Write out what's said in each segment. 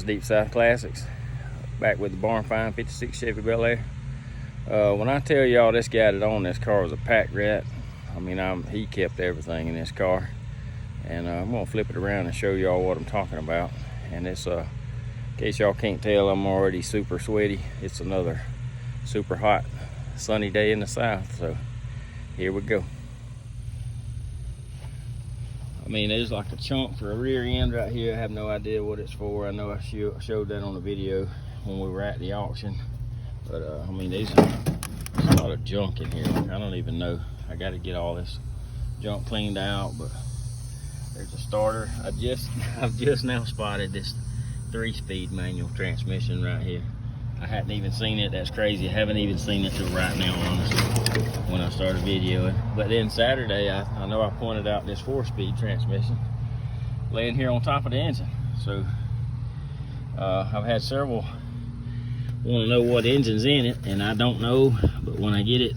guys, Deep South Classics, back with the Barn Find 56 Chevy Bel-Air. When I tell y'all this guy that owned this car was a pack rat, I mean, he kept everything in this car. And I'm gonna flip it around and show y'all what I'm talking about. And it's in case y'all can't tell, I'm already super sweaty. It's another super hot sunny day in the south, so here we go. I mean, there's like a chunk for a rear end right here. I have no idea what it's for. I know I showed that on the video when we were at the auction, but I mean, there's a lot of junk in here. I don't even know. I got to get all this junk cleaned out. But there's a starter. I've just now spotted this 3-speed manual transmission right here. I hadn't even seen it. That's crazy. I haven't even seen it till right now, honestly, when I started videoing. But then Saturday, I know I pointed out this 4-speed transmission laying here on top of the engine. So I've had several want to know what engine's in it, and I don't know. But when I get it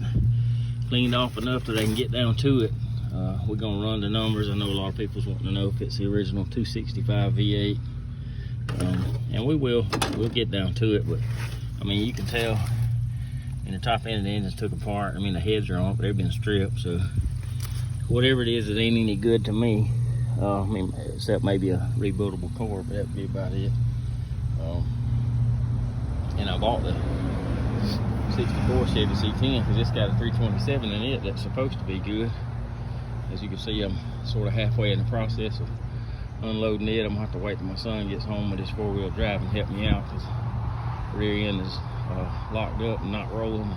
cleaned off enough that I can get down to it, we're gonna run the numbers. I know a lot of people's wanting to know if it's the original 265 V8, and we'll get down to it. But I mean, you can tell in the top end of the engine's took apart. I mean, the heads are on, but they've been stripped. So whatever it is, it ain't any good to me. I mean, except maybe a rebuildable core, but that'd be about it. And I bought the 64 Chevy C10 because it's got a 327 in it that's supposed to be good. As you can see, I'm sort of halfway in the process of unloading it. I'm gonna have to wait till my son gets home with his 4-wheel drive and help me out, because the rear end is locked up and not rolling.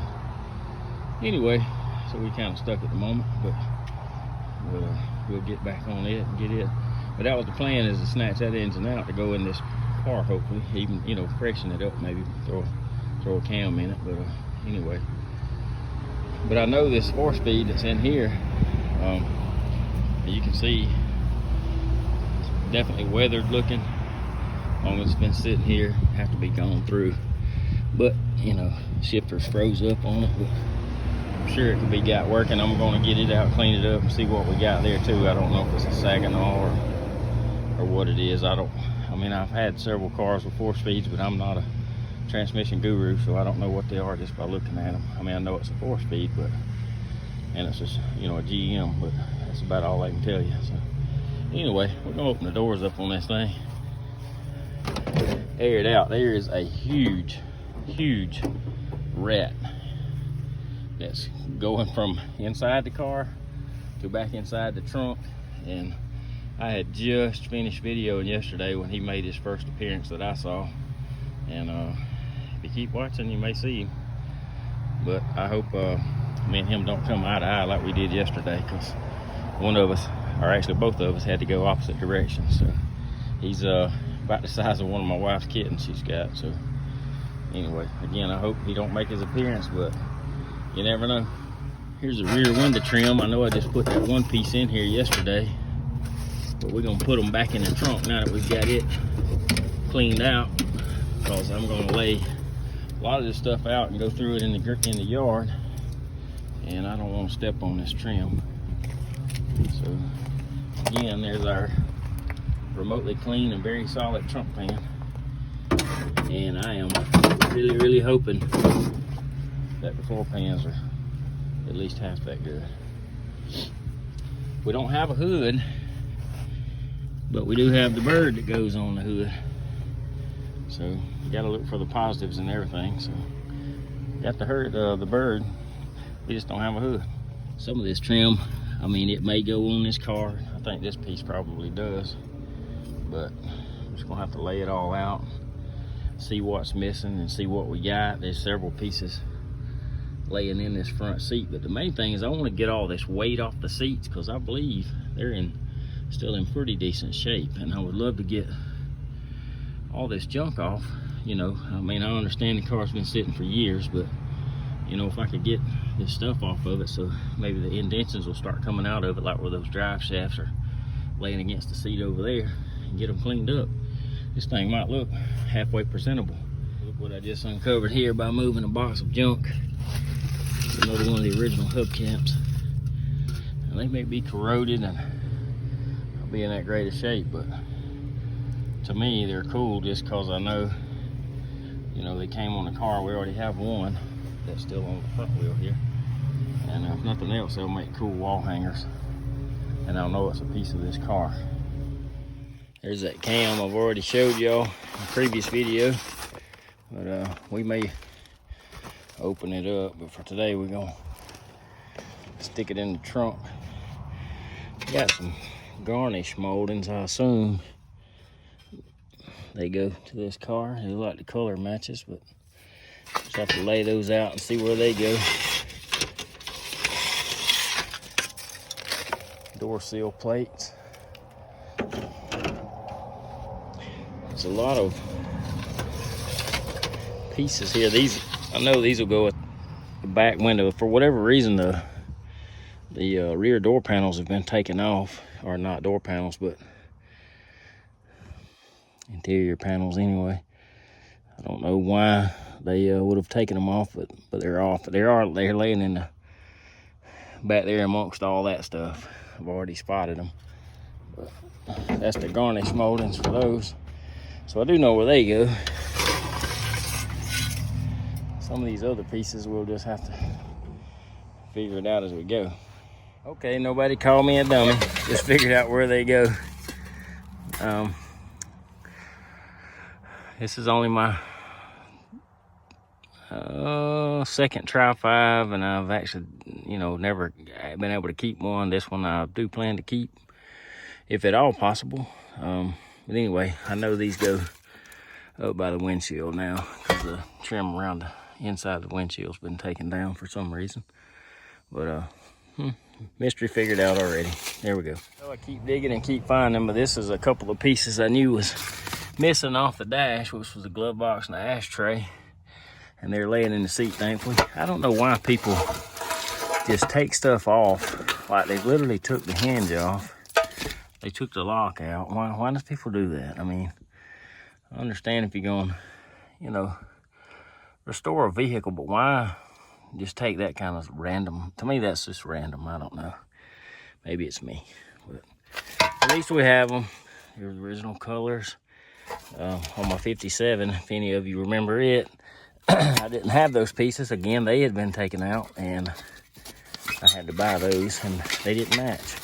Anyway, so we kind of stuck at the moment, but we'll get back on it and get it. But that was the plan, is to snatch that engine out to go in this car, hopefully, even, you know, freshen it up, maybe throw a cam in it. But anyway, but I know this 4-speed that's in here, you can see it's definitely weathered looking. Long as it's been sitting here, have to be gone through. But you know, shifter's froze up on it, but I'm sure it can be got working. I'm going to get it out, clean it up, and see what we got there too. I don't know if it's a Saginaw or what it is. I mean, I've had several cars with 4-speeds, but I'm not a transmission guru, so I don't know what they are just by looking at them. I mean, I know it's a 4-speed, but and it's just, you know, a GM, but that's about all I can tell you. So anyway, we're gonna open the doors up on this thing, air it out. There is a huge rat that's going from inside the car to back inside the trunk. And I had just finished videoing yesterday when he made his first appearance that I saw. And if you keep watching, you may see him. But I hope me and him don't come eye to eye like we did yesterday, because one of us, or actually both of us, had to go opposite directions. So he's about the size of one of my wife's kittens she's got. So anyway, again, I hope he don't make his appearance, but you never know. Here's the rear window trim. I know I just put that one piece in here yesterday, but we're gonna put them back in the trunk now that we've got it cleaned out, because I'm gonna lay a lot of this stuff out and go through it in the yard, and I don't want to step on this trim. So again, there's our remotely clean and very solid trunk pan, and I am really hoping that the floor pans are at least half that good. We don't have a hood, but we do have the bird that goes on the hood, so you got to look for the positives and everything. So got the bird, we just don't have a hood. Some of this trim, I mean, it may go on this car. I think this piece probably does, but I'm just gonna have to lay it all out, see what's missing and see what we got. There's several pieces laying in this front seat, but the main thing is I want to get all this weight off the seats, because I believe they're still in pretty decent shape, and I would love to get all this junk off. You know, I mean, I understand the car's been sitting for years, but you know, if I could get this stuff off of it, so maybe the indentions will start coming out of it, like where those drive shafts are laying against the seat over there, and get them cleaned up, this thing might look halfway presentable. Look what I just uncovered here by moving a box of junk. Another one of the original hubcaps. Now, they may be corroded and not be in that great of shape, but to me, they're cool just because I know, you know, they came on the car. We already have one that's still on the front wheel here. And if nothing else, they'll make cool wall hangers. And I'll know it's a piece of this car. There's that cam I've already showed y'all in the previous video. But we may open it up. But for today, we're going to stick it in the trunk. Got some garnish moldings, I assume. They go to this car. They look like the color matches, but just have to lay those out and see where they go. Door seal plates. There's a lot of pieces here. These, I know these will go at the back window. For whatever reason, the rear door panels have been taken off, or not door panels, but interior panels anyway. I don't know why they would have taken them off, but they're off. They're laying in the back there amongst all that stuff. I've already spotted them. But that's the garnish moldings for those. So I do know where they go. Some of these other pieces we'll just have to figure it out as we go. Okay, nobody called me a dummy. Just figured out where they go. This is only my second Tri-5, and I've actually, you know, never been able to keep one. This one I do plan to keep, if at all possible. But anyway, I know these go up by the windshield now because the trim around the inside of the windshield's been taken down for some reason. But mystery figured out already. There we go. So I keep digging and keep finding, but this is a couple of pieces I knew was missing off the dash, which was the glove box and the ashtray. And they're laying in the seat, thankfully. I don't know why people just take stuff off. Like they literally took the hinge off. They took the lock out. Why does people do that? I mean, I understand if you're going, you know, restore a vehicle, but why just take that kind of random? To me, that's just random. I don't know. Maybe it's me. But at least we have them. They're the original colors. On my 57, if any of you remember it, I didn't have those pieces. Again, they had been taken out, and I had to buy those, and they didn't match.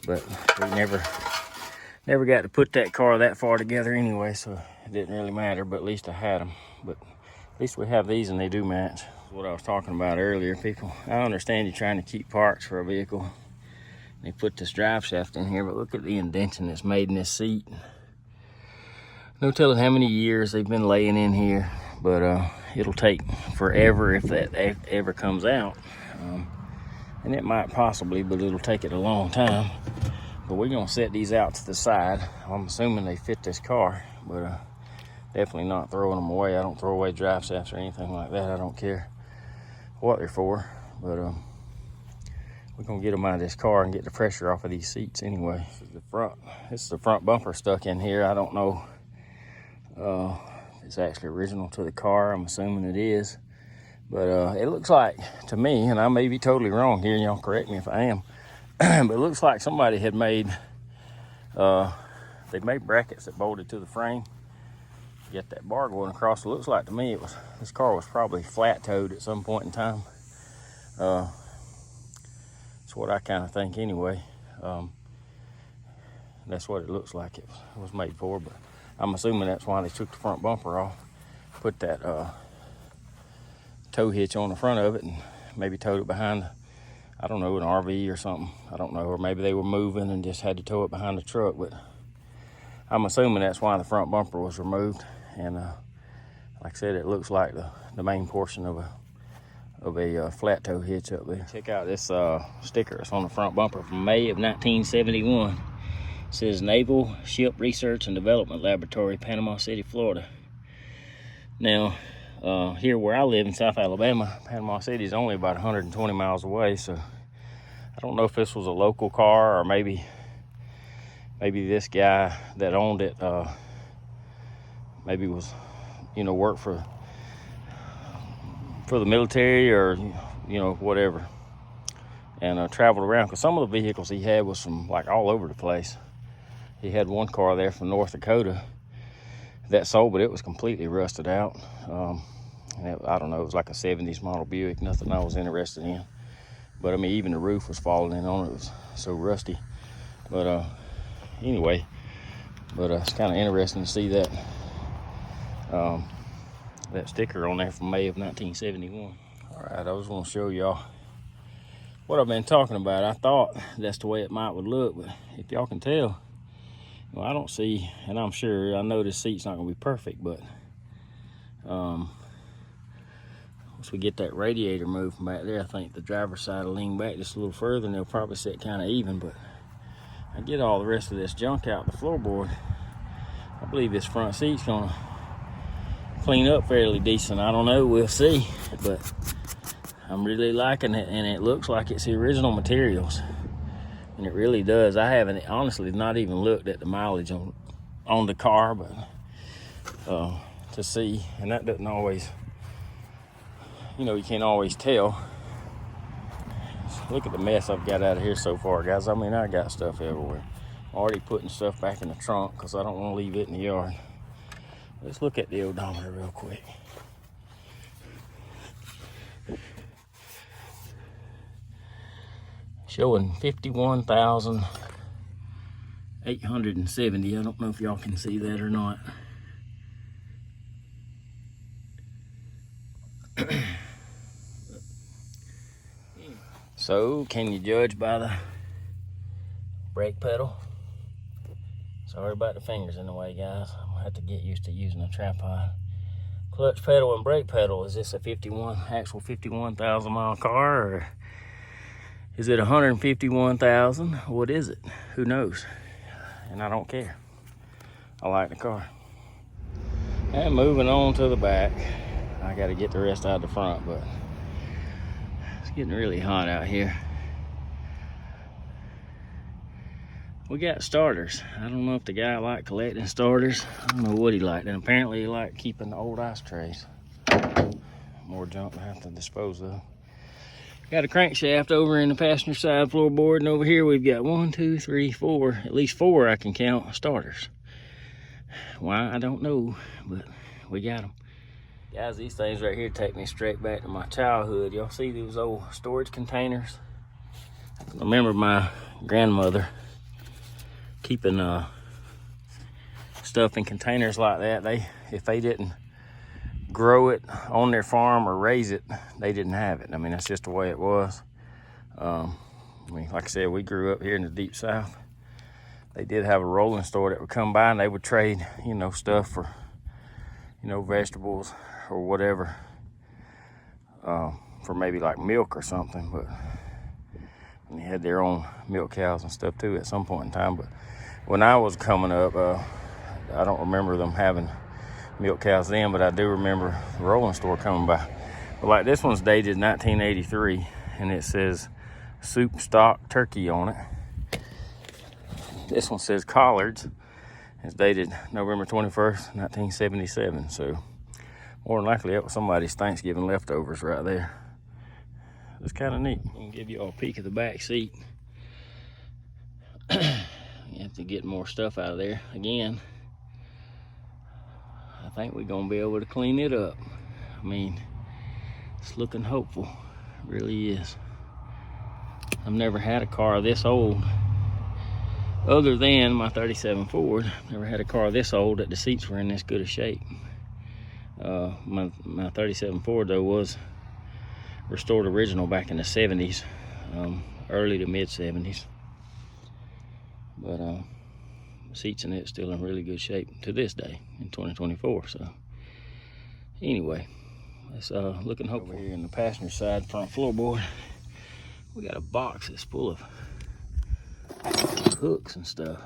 But we never got to put that car that far together anyway, so it didn't really matter, but at least I had them. But at least we have these, and they do match. What I was talking about earlier, people, I understand you're trying to keep parts for a vehicle. They put this drive shaft in here, but look at the indentation that's made in this seat. No telling how many years they've been laying in here, but it'll take forever if that ever comes out. And it might possibly, but it'll take it a long time. But we're gonna set these out to the side. I'm assuming they fit this car, but definitely not throwing them away. I don't throw away drive shafts or anything like that. I don't care what they're for, but we're gonna get them out of this car and get the pressure off of these seats anyway. This is the front bumper stuck in here. I don't know it's actually original to the car. I'm assuming it is, but it looks like to me, and I may be totally wrong here, y'all correct me if I am, but it looks like somebody had made they made brackets that bolted to the frame, get that bar going across. It looks like to me this car was probably flat toed at some point in time. That's what I kind of think anyway. That's what it looks like it was made for, but I'm assuming that's why they took the front bumper off, put that tow hitch on the front of it, and maybe towed it behind, I don't know, an RV or something. I don't know, or maybe they were moving and just had to tow it behind the truck, but I'm assuming that's why the front bumper was removed. And like I said, it looks like the main portion of a flat tow hitch up there. Check out this sticker that's on the front bumper from May of 1971. It says Naval Ship Research and Development Laboratory, Panama City, Florida. Now, here where I live in South Alabama, Panama City is only about 120 miles away, so I don't know if this was a local car or maybe this guy that owned it maybe was, you know, worked for the military or, you know, whatever, and traveled around, because some of the vehicles he had was from like all over the place. he had one car there from North Dakota that sold, but it was completely rusted out. I don't know, it was like a 70s model Buick, nothing I was interested in. But I mean, even the roof was falling in on it. It was so rusty. But anyway, it's kind of interesting to see that that sticker on there from May of 1971. All right, I was gonna show y'all what I've been talking about. I thought that's the way it might would look, but if y'all can tell, well, I don't see, and I'm sure, I know this seat's not gonna be perfect, but once we get that radiator moved from back there, I think the driver's side will lean back just a little further and they'll probably sit kind of even. But I get all the rest of this junk out the floorboard, I believe this front seat's gonna clean up fairly decent. I don't know, we'll see. But I'm really liking it, and it looks like it's the original materials. And it really does. I haven't, honestly, not even looked at the mileage on the car, but to see, and that doesn't always, you know, you can't always tell. Look at the mess I've got out of here so far, guys. I mean, I got stuff everywhere. I'm already putting stuff back in the trunk because I don't want to leave it in the yard. Let's look at the odometer real quick. Showing 51,870. I don't know if y'all can see that or not. So, can you judge by the brake pedal? Sorry about the fingers in the way, guys. I'm gonna have to get used to using a tripod. Clutch pedal and brake pedal. Is this a actual 51,000 mile car, or is it 151,000? What is it? Who knows? And I don't care. I like the car. And moving on to the back. I gotta get the rest out of the front, but it's getting really hot out here. We got starters. I don't know if the guy liked collecting starters. I don't know what he liked. And apparently he liked keeping the old ice trays. More junk to have to dispose of. Got a crankshaft over in the passenger side floorboard, and over here we've got 1, 2, 3, 4, at least 4 I can count starters. Why, I don't know, but we got them. Guys, these things right here take me straight back to my childhood. Y'all see those old storage containers? I remember my grandmother keeping stuff in containers like that. If they didn't grow it on their farm or raise it, they didn't have it. I mean, that's just the way it was. I mean, like I said, we grew up here in the deep south. They did have a rolling store that would come by and they would trade, you know, stuff for, you know, vegetables or whatever, for maybe like milk or something. But and they had their own milk cows and stuff too at some point in time. But when I was coming up, I don't remember them having milk cows then, but I do remember the rolling store coming by. But like this one's dated 1983, and it says soup stock turkey on it. This one says collards. It's dated November 21st, 1977. So more than likely that was somebody's Thanksgiving leftovers right there. It's kind of neat. I can give you all a peek of the back seat. You have to get more stuff out of there. Again, I think we're gonna be able to clean it up. I mean, it's looking hopeful. It really is. I've never had a car this old, other than my 37 Ford. Never had a car this old that the seats were in this good a shape. My 37 Ford though was restored original back in the 70s, early to mid 70s. But seats in it still in really good shape to this day in 2024. So anyway, it's looking hopeful. Over here in the passenger side front floorboard, we got a box that's full of hooks and stuff.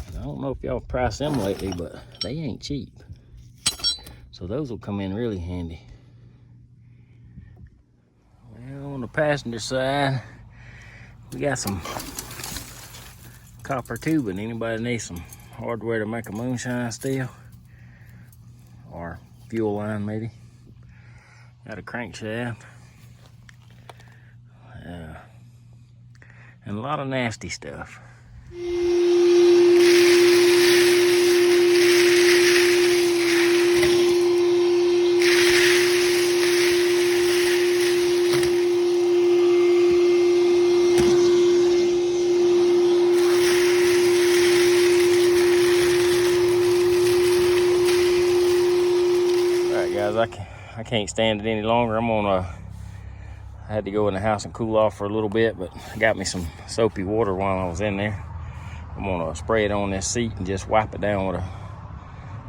And I don't know if y'all priced them lately, but they ain't cheap. So those will come in really handy. Well, on the passenger side, we got some copper tubing. Anybody need some hardware to make a moonshine still? Or fuel line maybe? Got a crankshaft. And a lot of nasty stuff. can't stand it any longer. I had to go in the house and cool off for a little bit, but I got me some soapy water while I was in there. I'm gonna spray it on this seat and just wipe it down with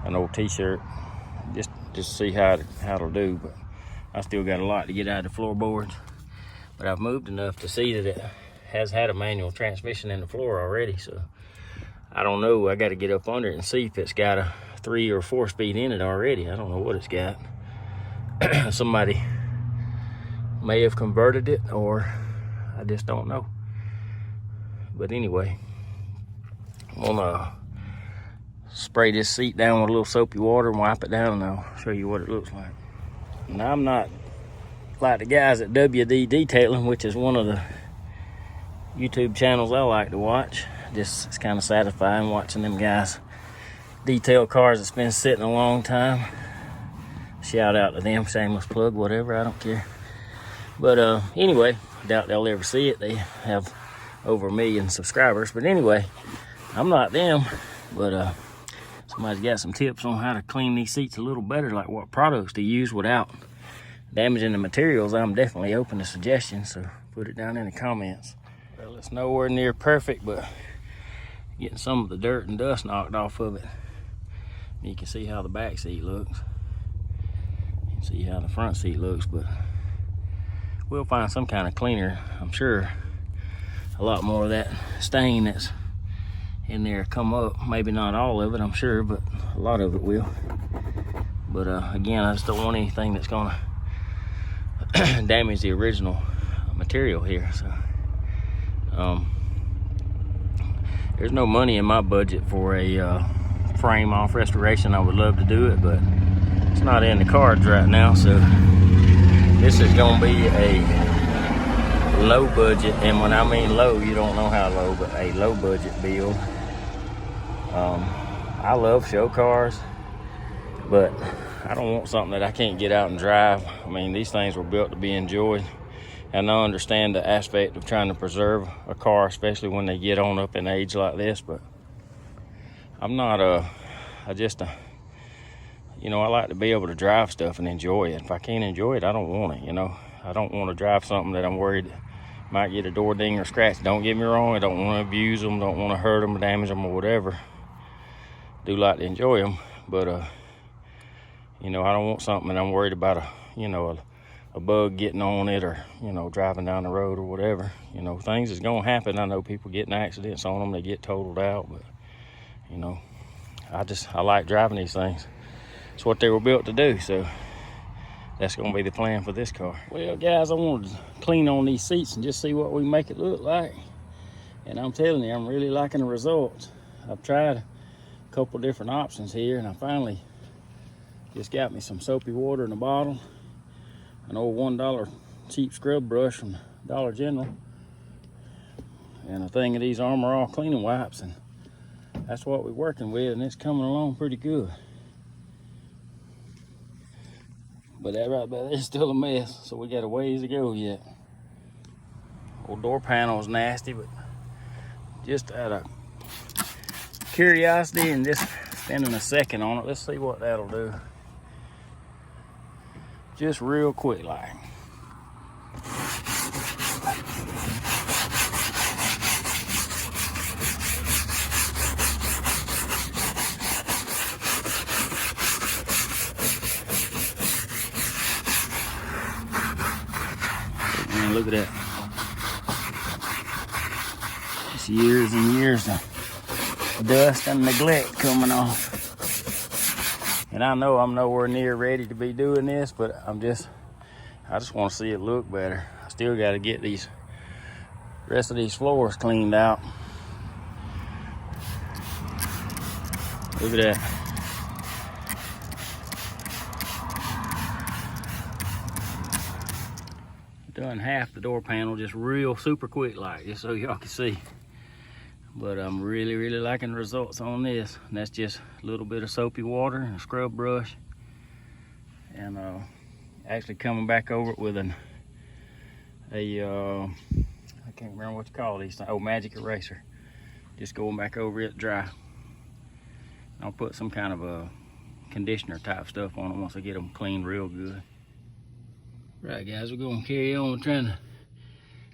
an old t-shirt, just see how it'll do. But I still got a lot to get out of the floorboards. But I've moved enough to see that it has had a manual transmission in the floor already, so I don't know. I got to get up under it and see if it's got a 3 or 4 speed in it already. I don't know what it's got. Somebody may have converted it, or I just don't know. But anyway, I'm gonna spray this seat down with a little soapy water and wipe it down, and I'll show you what it looks like. Now, I'm not like the guys at WD Detailing, which is one of the YouTube channels I like to watch. Just, it's kind of satisfying watching them guys detail cars that's been sitting a long time. Shout out to them, shameless plug, whatever, I don't care. But anyway, I doubt they'll ever see it. They have over 1 million subscribers. But anyway, I'm not them, but somebody's got some tips on how to clean these seats a little better, like what products to use without damaging the materials. I'm definitely open to suggestions, so put it down in the comments. Well, it's nowhere near perfect, but getting some of the dirt and dust knocked off of it. You can see how the back seat looks. You can see how the front seat looks, but we'll find some kind of cleaner. I'm sure a lot more of that stain that's in there come up. Maybe not all of it, I'm sure, but a lot of it will. But again, I just don't want anything that's gonna damage the original material here. So there's no money in my budget for a frame off restoration. I would love to do it, but it's not in the cards right now. So this is gonna be a low budget, and when I mean low, you don't know how low, but a low budget build. I love show cars, but I don't want something that I can't get out and drive. I mean, these things were built to be enjoyed, and I understand the aspect of trying to preserve a car, especially when they get on up in age like this. But I'm not you know, I like to be able to drive stuff and enjoy it. If I can't enjoy it, I don't want it, you know. I don't want to drive something that I'm worried might get a door ding or scratch. Don't get me wrong, I don't want to abuse them, don't want to hurt them or damage them or whatever. Do like to enjoy them, but you know, I don't want something that I'm worried about a bug getting on it, or, you know, driving down the road or whatever. You know, things is gonna happen. I know people get in accidents on them, they get totaled out, but you know, I like driving these things. It's what they were built to do, so that's gonna be the plan for this car. Well, guys, I wanted to clean on these seats and just see what we make it look like. And I'm telling you, I'm really liking the results. I've tried a couple different options here, and I finally just got me some soapy water in a bottle, an old $1 cheap scrub brush from Dollar General, and a thing of these Armor All cleaning wipes, and that's what we're working with, and it's coming along pretty good. But that right there is still a mess, so we got a ways to go yet. Old door panel is nasty, but just out of curiosity and just spending a second on it, let's see what that'll do. Just real quick like. Man, look at that. It's years and years of dust and neglect coming off. And I know I'm nowhere near ready to be doing this, but I just want to see it look better. I still got to get these rest of these floors cleaned out. Look at that. Done half the door panel just real super quick like, just so y'all can see. But I'm really liking the results on this. And that's just a little bit of soapy water and a scrub brush, and actually coming back over it with I can't remember what you call these things. Oh, magic eraser. Just going back over it dry. I'll put some kind of a conditioner type stuff on them once I get them cleaned real good. Right, guys, we're gonna carry on trying to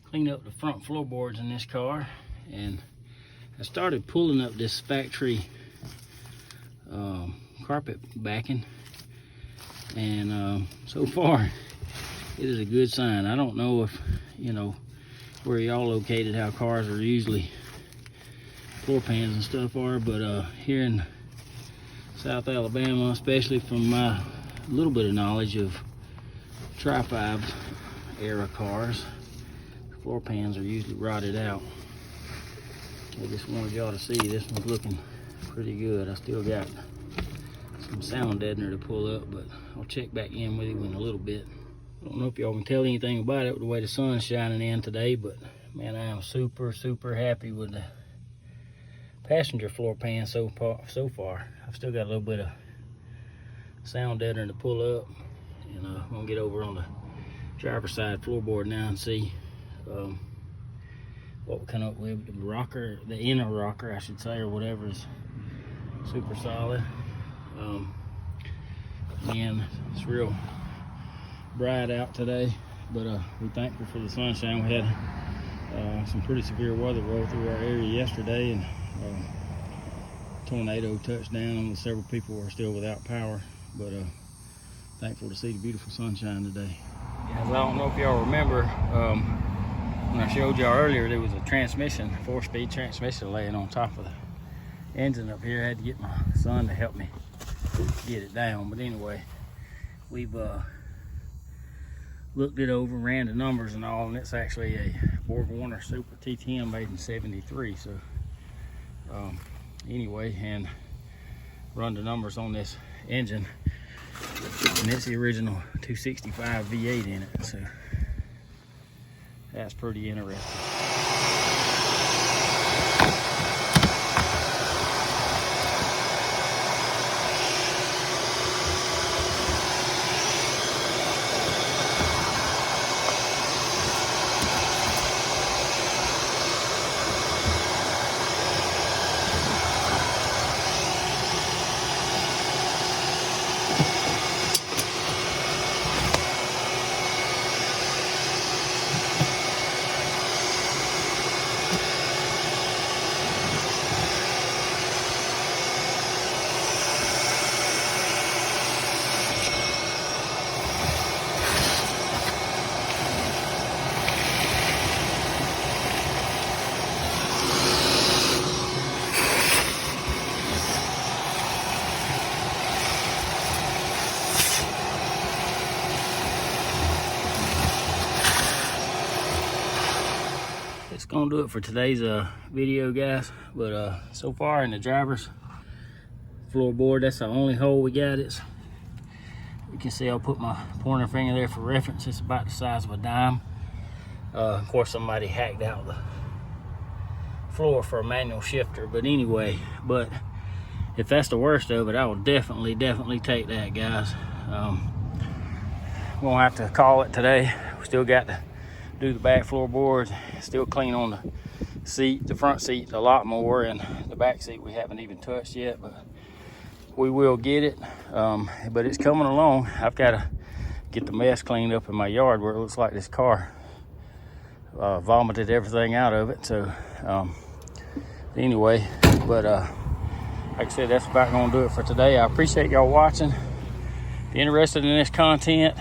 clean up the front floorboards in this car. And I started pulling up this factory carpet backing, and so far it is a good sign. I don't know if, you know, where y'all located, how cars are usually, floor pans and stuff are, but here in South Alabama, especially from my little bit of knowledge of Tri-5 era cars, floor pans are usually rotted out. I just wanted y'all to see this one's looking pretty good. I still got some sound deadener to pull up, but I'll check back in with you in a little bit. I don't know if y'all can tell anything about it with the way the sun's shining in today, but man, I am super happy with the passenger floor pan so far. I've still got a little bit of sound deadener to pull up, and I'm gonna get over on the driver's side floorboard now and see what we come up with. The rocker, the inner rocker I should say, or whatever, is super solid. And it's real bright out today, but we're thankful for the sunshine. We had some pretty severe weather roll through our area yesterday, and tornado touched down, and several people were still without power, but thankful to see the beautiful sunshine today. Guys, I don't know if y'all remember, when I showed y'all earlier, there was a transmission, 4-speed transmission laying on top of the engine up here. I had to get my son to help me get it down, but anyway, we've looked it over, ran the numbers and all, and it's actually a Borg-Warner Super TTM made in '73. So anyway, and run the numbers on this engine, and it's the original 265 V8 in it, so that's pretty interesting. Gonna do it for today's video, guys, but so far in the driver's floorboard, that's the only hole we got. It's, you can see I'll put my pointer finger there for reference. It's about the size of a dime. Of course, somebody hacked out the floor for a manual shifter, but anyway, but if that's the worst of it, I will definitely take that, guys. Won't have to call it today. We still got to do the back floorboards, still clean on the seat, the front seat a lot more, and the back seat we haven't even touched yet, but we will get it. But it's coming along. I've got to get the mess cleaned up in my yard where it looks like this car vomited everything out of it. So anyway, but like I said, that's about gonna do it for today. I appreciate y'all watching. If you're interested in this content,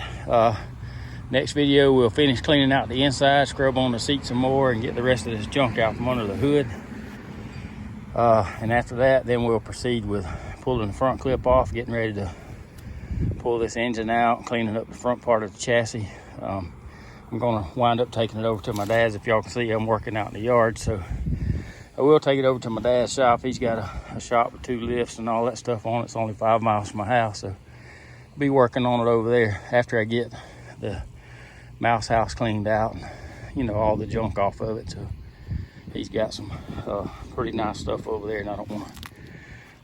next video, we'll finish cleaning out the inside, scrub on the seat some more, and get the rest of this junk out from under the hood. And after that, then we'll proceed with pulling the front clip off, getting ready to pull this engine out, cleaning up the front part of the chassis. I'm gonna wind up taking it over to my dad's. If y'all can see, I'm working out in the yard, so I will take it over to my dad's shop. He's got a shop with 2 lifts and all that stuff on it. It's only 5 miles from my house, so I'll be working on it over there after I get the mouse house cleaned out and, you know, all the junk off of it. So he's got some pretty nice stuff over there, and I don't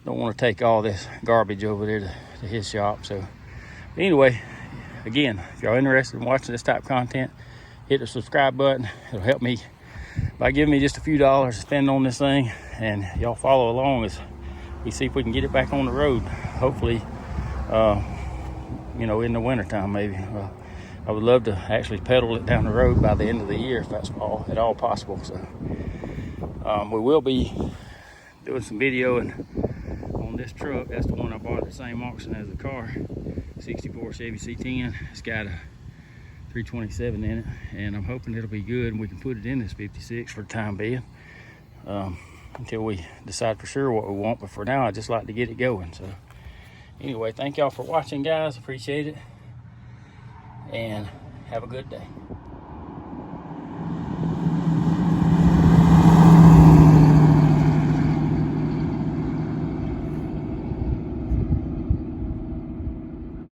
want to take all this garbage over there to his shop. So anyway, again, if y'all interested in watching this type of content, hit the subscribe button. It'll help me by giving me just a few dollars to spend on this thing, and y'all follow along as we see if we can get it back on the road, hopefully you know, in the wintertime maybe. I would love to actually pedal it down the road by the end of the year if that's at all possible. So we will be doing some videoing on this truck. That's the one I bought at the same auction as the car. 64 Chevy C10. It's got a 327 in it, and I'm hoping it'll be good and we can put it in this 56 for the time being, until we decide for sure what we want. But for now, I just like to get it going. So anyway, thank y'all for watching, guys. Appreciate it, and have a good day.